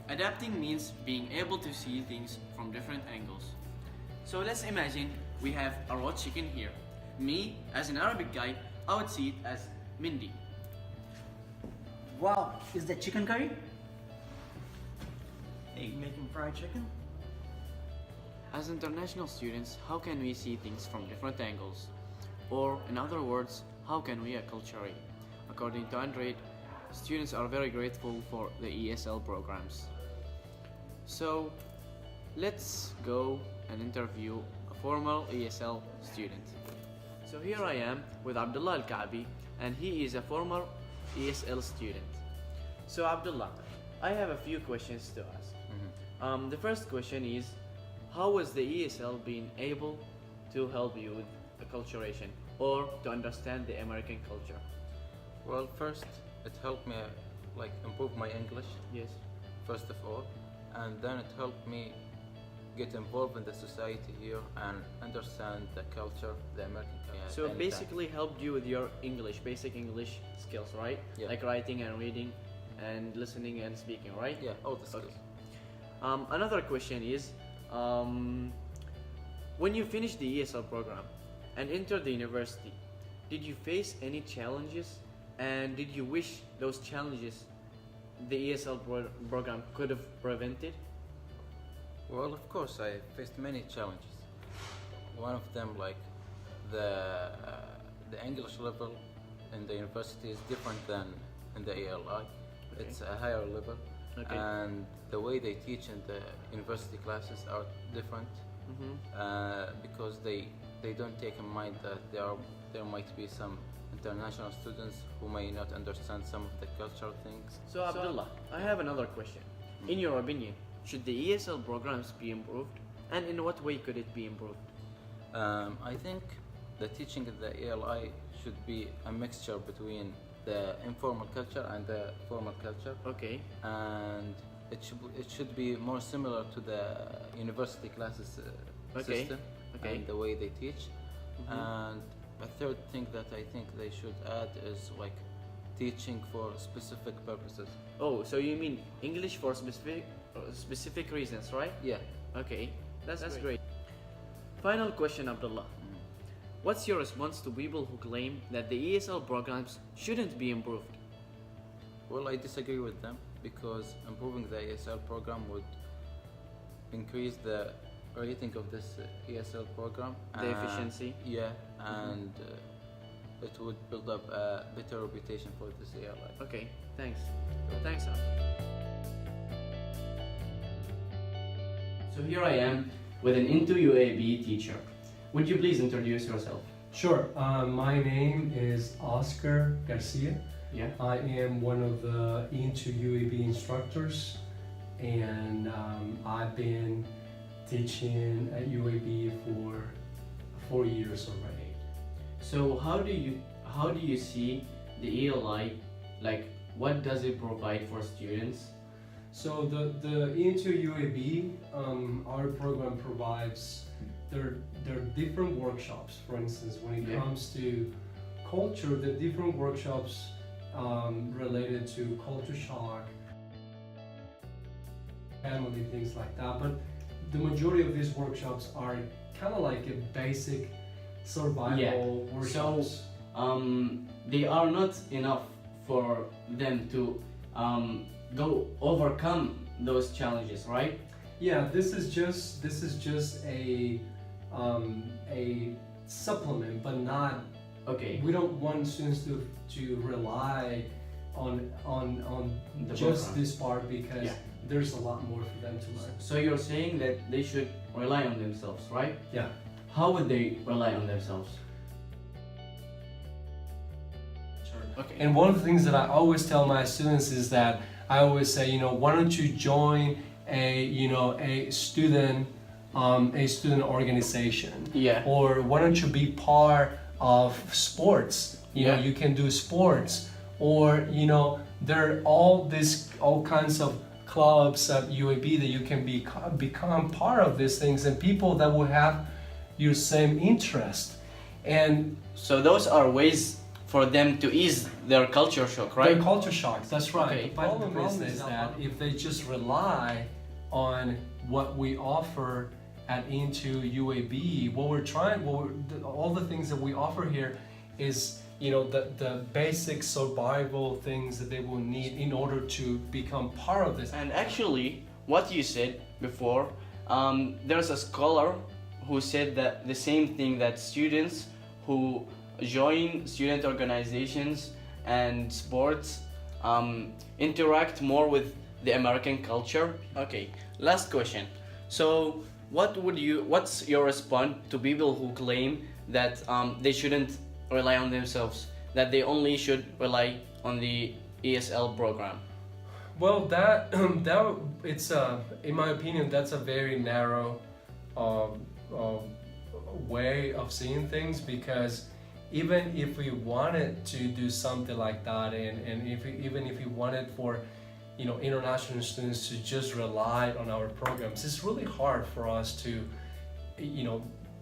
Adapting means being able to see things from different angles. So let's imagine we have a raw chicken here. Me, as an Arabic guy, I would see it as Mindy. Wow, is that chicken curry? Hey, you making fried chicken? As international students, how can we see things from different angles? Or, in other words, how can we acculturate? According to Android, students are very grateful for the ESL programs. So, let's go and interview a former ESL student. So here I am with Abdullah Al-Kaabi, and he is a former ESL student. So Abdullah, I have a few questions to ask. The first question is, how was the ESL being able to help you with acculturation or to understand the American culture? Well, first it helped me improve my English, Yes. first of all, and then it helped me get involved in the society here and understand the culture, the American culture. So it basically helped you with your English, basic English skills, right? Yeah. Like writing and reading and listening and speaking, right? Yeah, all the skills. Okay. Another question is, when you finished the ESL program and entered the university, did you face any challenges, and did you wish those challenges the ESL program could have prevented? Well, of course, I faced many challenges. One of them, like the English level in the university is different than in the ALI. Okay. It's a higher level, Okay. and the way they teach in the university classes are different because they don't take in mind that there might be some international students who may not understand some of the cultural things. So Abdullah, I have another question. In your opinion, should the ESL programs be improved, and in what way could it be improved? I think the teaching in the ALI should be a mixture between the informal culture and the formal culture, Okay. and it should be more similar to the university classes Okay. system Okay. and the way they teach. And a third thing that I think they should add is like teaching for specific purposes. Oh, so you mean English for specific reasons, right? Yeah. Okay, that's great. Final question, Abdullah. What's your response to people who claim that the ESL programs shouldn't be improved? Well, I disagree with them because improving the ESL program would increase the rating of this ESL program. The efficiency? Yeah, and it would build up a better reputation for this ALI. Okay, thanks. Thanks, Ab. So here I am with an Into UAB teacher. Would you please introduce yourself? Sure. My name is Oscar Garcia. Yeah. I am one of the Into UAB instructors, and I've been teaching at UAB for 4 years already. So how do you see the ELI, like what does it provide for students? So the Into UAB, our program provides there are different workshops. For instance, when it Yeah. comes to culture, the different workshops related to culture shock, family, things like that. But the majority of these workshops are kind of like a basic survival workshops. So they are not enough for them to go overcome those challenges, right? Yeah, this is just a supplement, but not. Okay. We don't want students to rely on The just program. this part because Yeah. there's a lot more for them to learn. So you're saying that they should rely on themselves, right? Yeah. How would they rely on themselves? Okay. And one of the things that I always tell my students is that I always say, why don't you join a student organization, Yeah. or why don't you be part of sports? Yeah. You can do sports, or there are all kinds of clubs at UAB that you can become part of these things, and people that will have your same interest. And So those are ways for them to ease their culture shock, right? Their culture shocks, that's right. Okay. The But the problem problem is is that that- if they just rely on what we offer at Into UAB, all the things that we offer here is, you know, the basic survival things that they will need in order to become part of this. And actually, what you said before, there's a scholar who said that the same thing, that students who join student organizations and sports interact more with the American culture. Okay, last question. So, what's your response to people who claim that they shouldn't rely on themselves, that they only should rely on the ESL program? Well, it's in my opinion, that's a very narrow way of seeing things, because even if we wanted to do something like that, and even if we wanted for, you know, international students to just rely on our programs, it's really hard for us to, you know,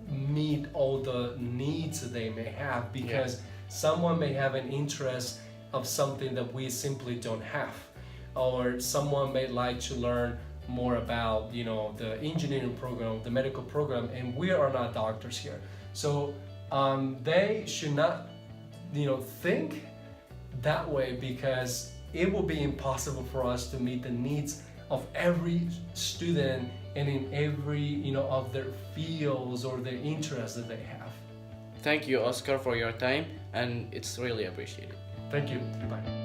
meet all the needs that they may have, because someone may have an interest of something that we simply don't have, or someone may like to learn more about, you know, the engineering program, the medical program, and we are not doctors here. So they should not, you know, think that way, because it will be impossible for us to meet the needs of every student and in every, you know, of their fields or their interests that they have. Thank you, Oscar, for your time, and it's really appreciated. Thank you. Bye.